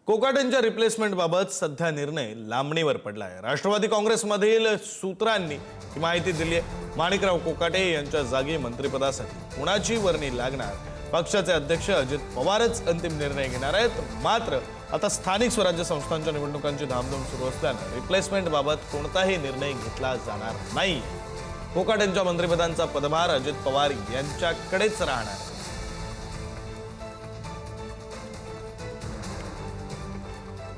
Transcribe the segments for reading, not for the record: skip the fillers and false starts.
कोकाटेंच्या replacement बाबत सध्या निर्णय लांबणीवर पडलाय। राष्ट्रवादी काँग्रेसमधील सूत्रांनी ही माहिती दिली आहे। माणिकराव कोकाटे यांच्या जागी मंत्रिपदासाठी कोणाची वर्णी लागणार, पक्षाचे अध्यक्ष अजित पवारच अंतिम निर्णय घेणार आहेत। मात्र आता स्थानिक स्वराज्य संस्थांच्या निवडणुकांची धामधूम सुरू असल्याने रिप्लेसमेंट बाबत कोणताही निर्णय घेतला जाणार नाही। कोकाटेंच्या मंत्रिपदांचा पदभार अजित पवार यांच्याकडेच राहणार।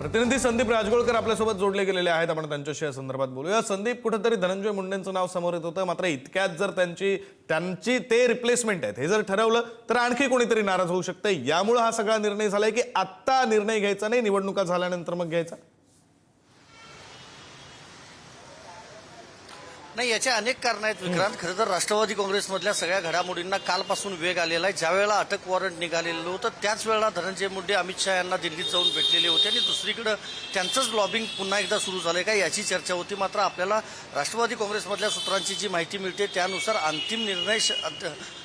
प्रतिनिधी संदीप राजगोळकर आपल्यासोबत जोडले गेलेले आहेत। आपण त्यांच्याशी या संदर्भात बोलूया। संदीप, कुठेतरी धनंजय मुंडेंचं नाव समोर येत होतं, मात्र इतक्यात जर त्यांची ते रिप्लेसमेंट आहेत हे जर ठरवलं तर आणखी कोणीतरी नाराज होऊ शकतं। यामुळे हा सगळा निर्णय झालाय की आत्ता निर्णय घ्यायचा नाही, निवडणुका झाल्यानंतर मग घ्यायचा? नाही, याचे अनेक कारण आहेत विक्रांत। खरं तर राष्ट्रवादी काँग्रेसमधल्या सगळ्या घडामोडींना कालपासून वेग आलेला आहे। ज्या वेळेला अटक वॉरंट निघालेलं होतं त्याच वेळेला धनंजय मुंडे अमित शहा यांना दिल्लीत जाऊन भेटलेले होते आणि दुसरीकडे त्यांचंच लॉबिंग पुन्हा एकदा सुरू झालंय का याची चर्चा होती। मात्र आपल्याला राष्ट्रवादी काँग्रेसमधल्या सूत्रांची जी माहिती मिळते त्यानुसार अंतिम निर्णय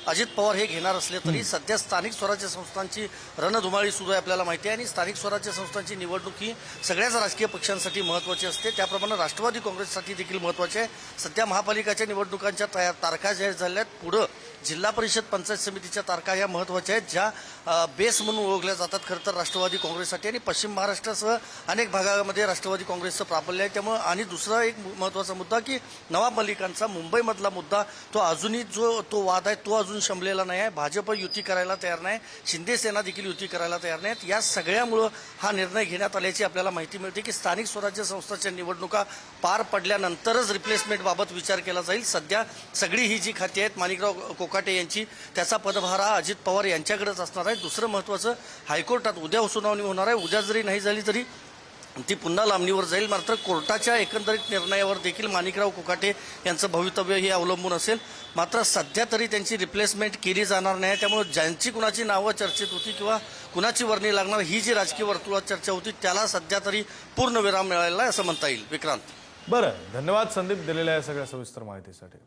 अजित पवार हे घेणार असले तरी सध्या स्थानिक स्वराज्य संस्थांची रणधुमाळी सुरू आहे आपल्याला माहिती आहे। आणि स्थानिक स्वराज्य संस्थांची निवडणूक ही सगळ्याच राजकीय पक्षांसाठी महत्त्वाची असते, त्याप्रमाणे राष्ट्रवादी काँग्रेससाठी देखील महत्त्वाची आहे। सध्या महापालिकाच्या निवडणुकांच्या तारखा जाहीर झाल्या आहेत। पुढं जिल्हा परिषद पंचायत समितीच्या तारखा या महत्त्वाच्या आहेत, ज्या बेस म्हणून ओळखल्या जातात खरं तर राष्ट्रवादी काँग्रेससाठी। आणि पश्चिम महाराष्ट्रासह अनेक भागामध्ये राष्ट्रवादी काँग्रेसचं प्राबल्य आहे। त्यामुळे आणि दुसरा एक महत्त्वाचा मुद्दा की नवाब मलिकांचा मुंबईमधला मुद्दा तो अजूनही तो वाद आहे तो अजून शमलेला नाही आहे। भाजप युती करायला तयार नाही, शिंदे सेना देखील युती करायला तयार नाहीत। या सगळ्यामुळं हा निर्णय घेण्यात आल्याची आपल्याला माहिती मिळते की स्थानिक स्वराज्य संस्थांच्या निवडणुका पार पडल्यानंतरच रिप्लेसमेंट बाबत विचार केला जाईल। सध्या सगळी ही जी खाती आहेत माणिकराव कोकाटे यांची, त्याचा पदभार हा अजित पवार यांच्याकडेच असणार आहे। दुसरं महत्त्वाचं, हायकोर्टात उद्या सुनावणी होणार आहे। उद्या जरी नाही झाली तरी ती पुन्हा लांबणीवर जाईल। मात्र कोर्टाच्या एकंदरीत निर्णयावर देखील माणिकराव कोकाटे यांचं भवितव्य हे अवलंबून असेल। मात्र सध्या तरी त्यांची रिप्लेसमेंट केली जाणार नाही, त्यामुळे ज्यांची कुणाची नावं चर्चेत होती किंवा कुणाची वर्णी लागणार ही जी राजकीय वर्तुळात चर्चा होती त्याला सध्या तरी पूर्ण विराम मिळालेला आहे असं म्हणता येईल विक्रांत। बरं, धन्यवाद संदीप दिलेल्या या सगळ्या सविस्तर माहितीसाठी।